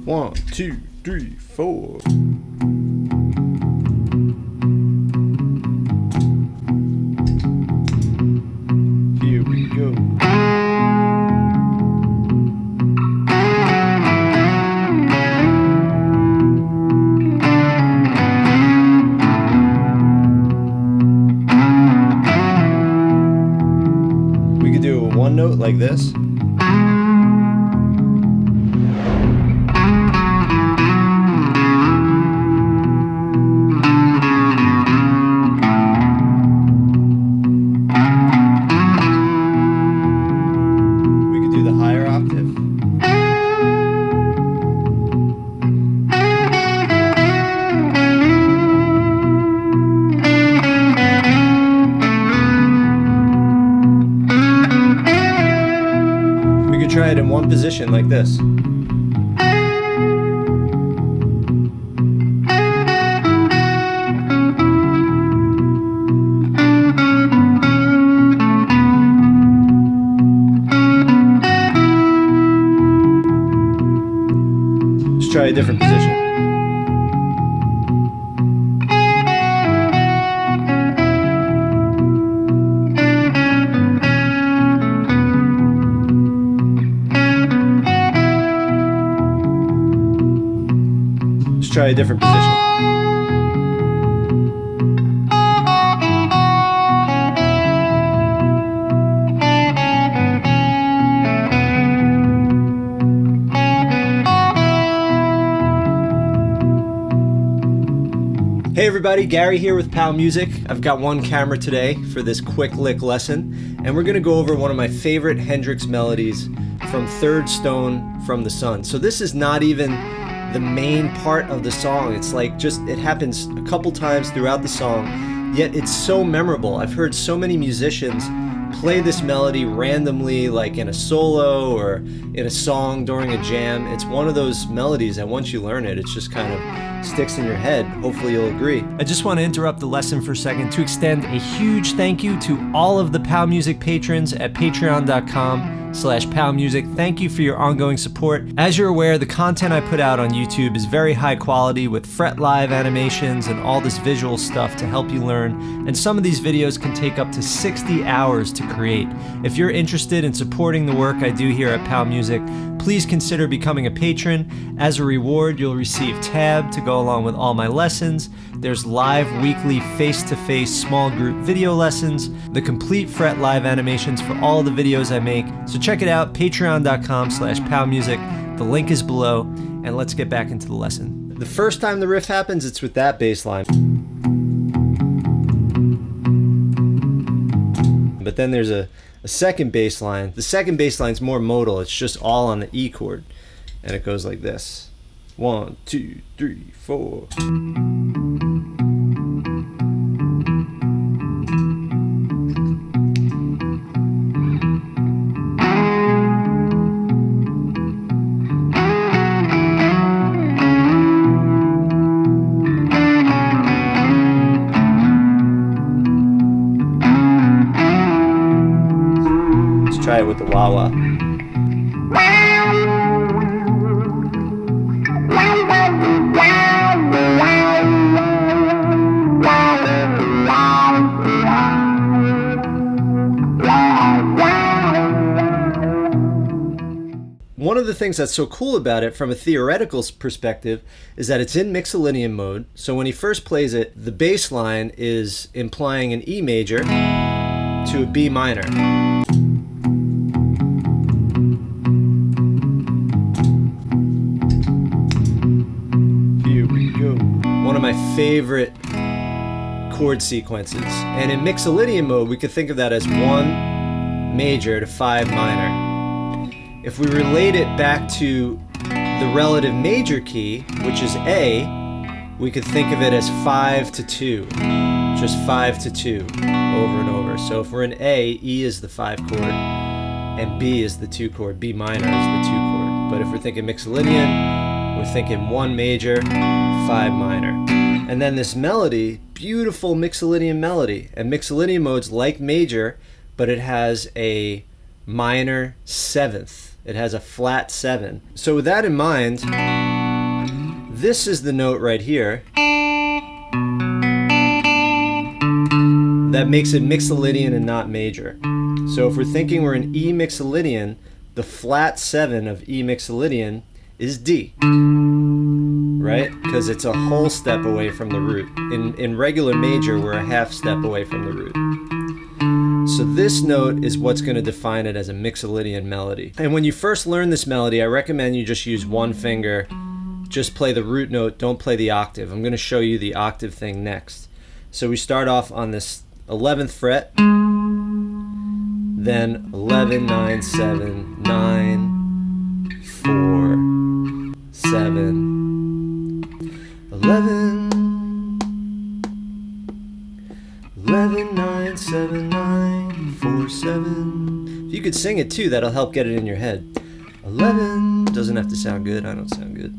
1, 2, 3, 4. Here we go. We could do a one note like this. Try it in one position like this. Let's try a different position. Try a different position. Hey everybody, Gary here with Pal Music. I've got one camera today for this quick lick lesson, and we're going to go over one of my favorite Hendrix melodies from Third Stone from the Sun. So this is not even the main part of the song. It's like just, it happens a couple times throughout the song, yet it's so memorable. I've heard so many musicians play this melody randomly, like in a solo or in a song during a jam. It's one of those melodies that once you learn it, it's just kind of sticks in your head. Hopefully you'll agree. I just want to interrupt the lesson for a second to extend a huge thank you to all of the Pal Music patrons at patreon.com/palmusic. Thank you for your ongoing support. As you're aware, the content I put out on YouTube is very high quality with fret live animations and all this visual stuff to help you learn, and some of these videos can take up to 60 hours to create. If you're interested in supporting the work I do here at Pal Music, please consider becoming a patron. As a reward, you'll receive Tab to go along with all my lessons. There's live weekly face-to-face small group video lessons, the complete fret live animations for all the videos I make. So check it out, patreon.com/palmusic. The link is below, and let's get back into the lesson. The first time the riff happens, it's with that bass line. But then there's a second bass line. The second bass line's more modal. It's just all on the E chord. And it goes like this. 1, 2, 3, 4. Try it with the wah-wah. One of the things that's so cool about it from a theoretical perspective is that it's in Mixolydian mode. So when he first plays it, the bass line is implying an E major to a B minor. One of my favorite chord sequences. And in Mixolydian mode, we could think of that as 1 major to 5 minor. If we relate it back to the relative major key, which is A, we could think of it as 5 to 2. Just 5 to 2 over and over. So if we're in A, E is the 5 chord, and B is the 2 chord. B minor is the 2 chord. But if we're thinking Mixolydian, we're thinking 1 major, 5 minor. And then this melody, beautiful Mixolydian melody. And Mixolydian mode's like major, but it has a minor 7th. It has a flat 7. So with that in mind, this is the note right here that makes it Mixolydian and not major. So if we're thinking we're in E Mixolydian, the flat 7 of E Mixolydian is D, right? Because it's a whole step away from the root. In regular major, we're a half step away from the root. So this note is what's going to define it as a Mixolydian melody. And when you first learn this melody, I recommend you just use one finger, just play the root note, don't play the octave. I'm going to show you the octave thing next. So we start off on this 11th fret, then 11, 9, 7, 9, 4, 7, 11, 11, 9, 7, 9, 4, 7. If you could sing it too, that'll help get it in your head. 11, doesn't have to sound good, I don't sound good.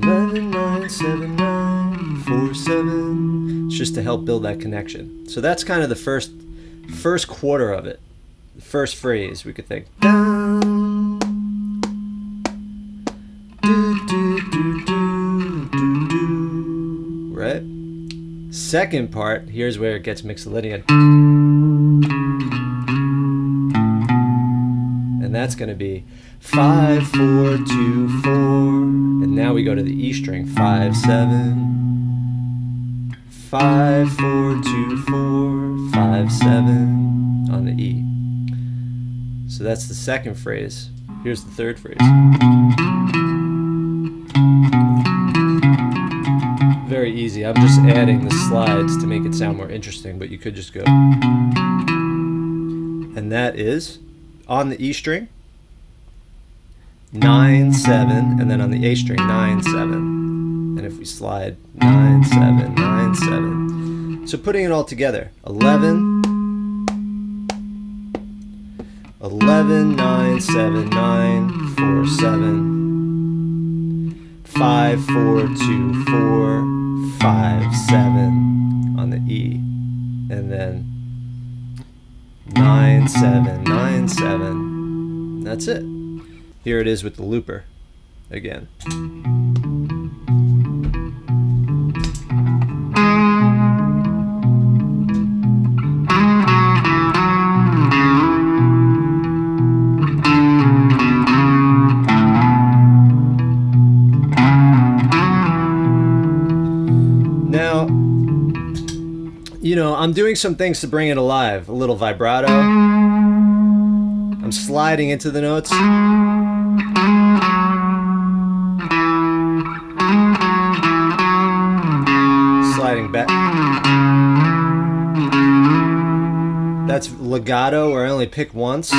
11, 9, 7, 9, 4, 7. It's just to help build that connection. So that's kind of the first quarter of it. The first phrase, we could think. Down. Do, do, do, do, do, do. Right? Second part, here's where it gets Mixolydian. And that's going to be 5, 4, 2, 4. And now we go to the E string. 5, 7. 5, 4, 2, 4. 5, 7 on the E. So that's the second phrase. Here's the third phrase. Very easy. I'm just adding the slides to make it sound more interesting, but you could just go. And that is on the E string, 9, 7, and then on the A string, 9, 7. And if we slide, 9, 7, 9, 7. So putting it all together, 11, 11, 9, 7, 9, 4, 7. 5, 4, 2, 4, 5, 7 on the E, and then 9, 7, 9, 7. That's it. Here it is with the looper again. Now, you know, I'm doing some things to bring it alive. A little vibrato. I'm sliding into the notes. Sliding back. That's legato, where I only pick once.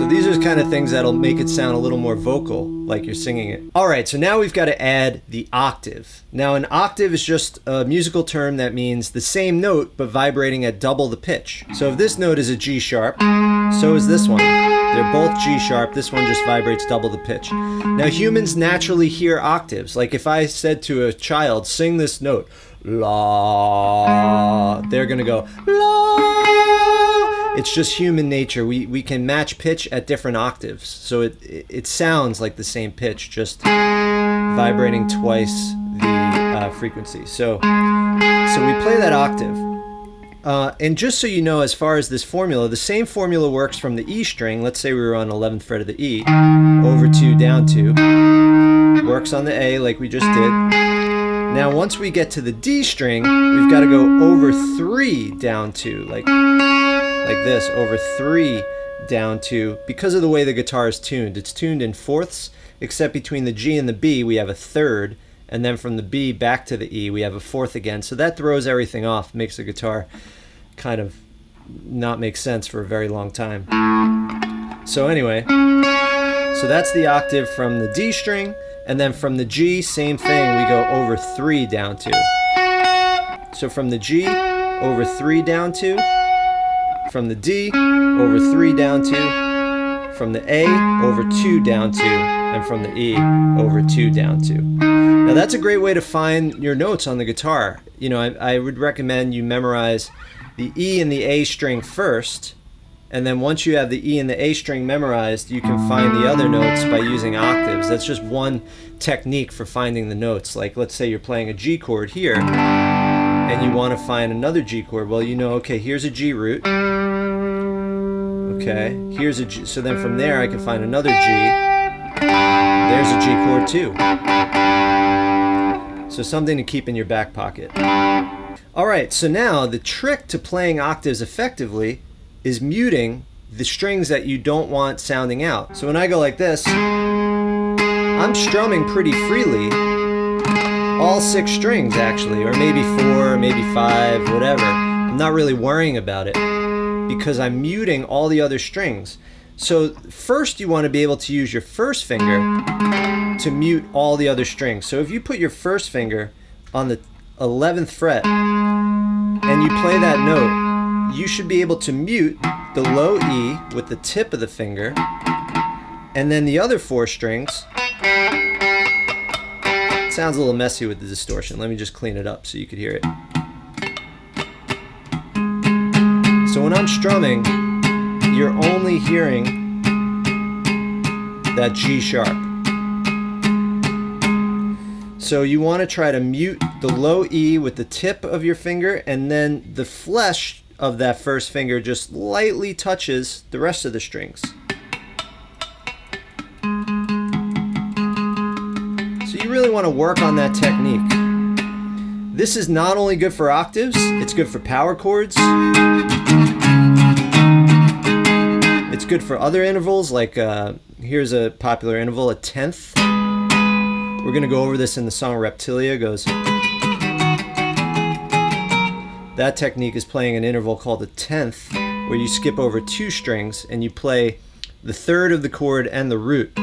These are kind of things that'll make it sound a little more vocal, like you're singing it. All right, so now we've got to add the octave. Now, an octave is just a musical term that means the same note, but vibrating at double the pitch. So if this note is a G sharp, so is this one. They're both G sharp. This one just vibrates double the pitch. Now, humans naturally hear octaves. Like if I said to a child, sing this note, la, they're going to go, la. It's just human nature. We can match pitch at different octaves. So it sounds like the same pitch, just vibrating twice the frequency. So we play that octave. And just so you know, as far as this formula, the same formula works from the E string. Let's say we were on 11th fret of the E, over 2, down 2. Works on the A like we just did. Now once we get to the D string, we've got to go over 3, down 2, like this, over 3, down 2, because of the way the guitar is tuned. It's tuned in fourths, except between the G and the B we have a third, and then from the B back to the E we have a fourth again. So that throws everything off, makes the guitar kind of not make sense for a very long time. So anyway, so that's the octave from the D string, and then from the G, same thing, we go over 3, down 2. So from the G, over 3, down 2. From the D, over 3, down 2. From the A, over 2, down 2. And from the E, over 2, down 2. Now that's a great way to find your notes on the guitar. you know, I would recommend you memorize the E and the A string first, and then once you have the E and the A string memorized, you can find the other notes by using octaves. That's just one technique for finding the notes. Like, let's say you're playing a G chord here, and you want to find another G chord. Well, you know, okay, here's a G root. Okay, here's a G. So then from there, I can find another G. There's a G chord too. So something to keep in your back pocket. All right, so now the trick to playing octaves effectively is muting the strings that you don't want sounding out. So when I go like this, I'm strumming pretty freely, all 6 strings actually, or maybe 4, maybe 5, whatever. I'm not really worrying about it because I'm muting all the other strings. So first you want to be able to use your first finger to mute all the other strings. So if you put your first finger on the 11th fret and you play that note, you should be able to mute the low E with the tip of the finger, and then the other 4 strings. It sounds a little messy with the distortion. Let me just clean it up so you could hear it. So when I'm strumming, you're only hearing that G sharp. So you want to try to mute the low E with the tip of your finger, and then the flesh of that first finger just lightly touches the rest of the strings. So you really want to work on that technique. This is not only good for octaves, it's good for power chords. It's good for other intervals, like here's a popular interval, a 10th. We're going to go over this in the song Reptilia. It goes. That technique is playing an interval called a 10th, where you skip over 2 strings and you play the 3rd of the chord and the root.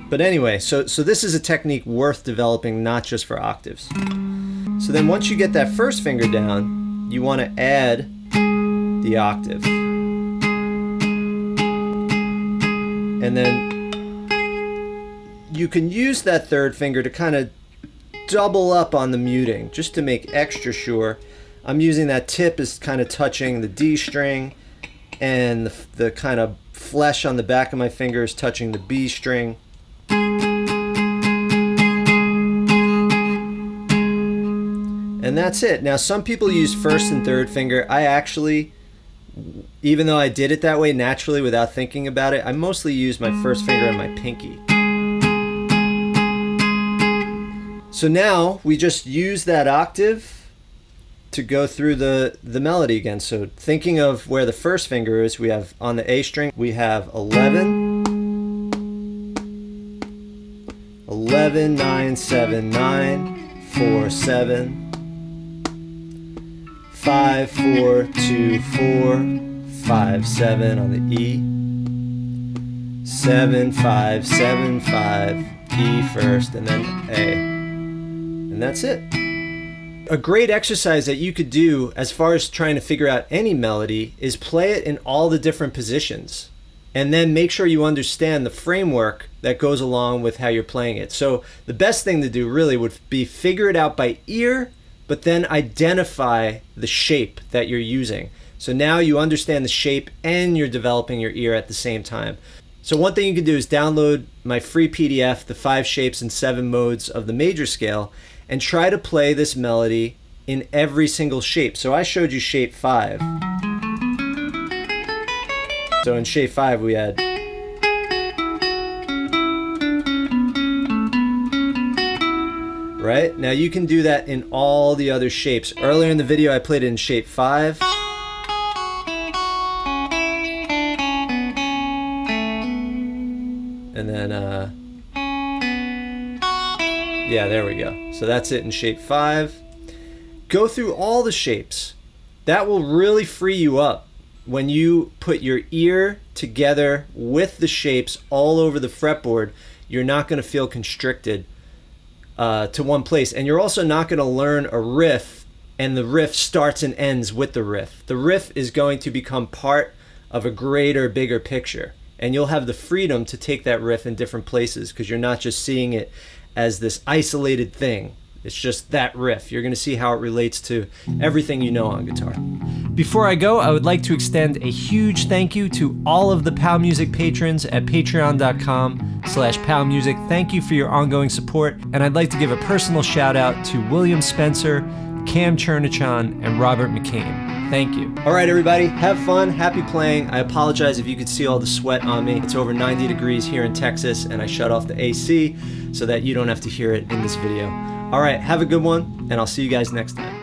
But anyway, so this is a technique worth developing, not just for octaves. So then once you get that first finger down, you want to add the octave. And then you can use that 3rd finger to kind of double up on the muting, just to make extra sure. I'm using that tip as kind of touching the D string, and the kind of flesh on the back of my finger is touching the B string. And that's it. Now some people use 1st and 3rd finger. I actually, even though I did it that way naturally without thinking about it, I mostly use my 1st finger and my pinky. So now we just use that octave to go through the melody again. So thinking of where the first finger is, we have on the A string, we have 11, 11, 9, 7, 9, 4, 7, 5, 4, 2, 4, 5, 7 on the E, 7, 5, 7, 5, E first, and then A. And that's it. A great exercise that you could do as far as trying to figure out any melody is play it in all the different positions, and then make sure you understand the framework that goes along with how you're playing it. So the best thing to do really would be figure it out by ear, but then identify the shape that you're using. So now you understand the shape and you're developing your ear at the same time. So one thing you can do is download my free PDF, the 5 shapes and 7 modes of the major scale, and try to play this melody in every single shape. So I showed you shape 5. So in shape 5 we had right? Now you can do that in all the other shapes. Earlier in the video I played it in shape 5. And then yeah, there we go. So that's it in shape 5. Go through all the shapes. That will really free you up when you put your ear together with the shapes all over the fretboard. You're not going to feel constricted to one place, and you're also not going to learn a riff and the riff starts and ends with the riff. The riff is going to become part of a greater, bigger picture, and you'll have the freedom to take that riff in different places because you're not just seeing it as this isolated thing. It's just that riff. You're going to see how it relates to everything you know on guitar. Before I go, I would like to extend a huge thank you to all of the PAL Music patrons at patreon.com/PALmusic. Thank you for your ongoing support, and I'd like to give a personal shout out to William Spencer, Cam Chernichon, and Robert McCain. Thank you. All right, everybody, have fun, happy playing. I apologize if you could see all the sweat on me. It's over 90 degrees here in Texas, and I shut off the AC so that you don't have to hear it in this video. All right, have a good one, and I'll see you guys next time.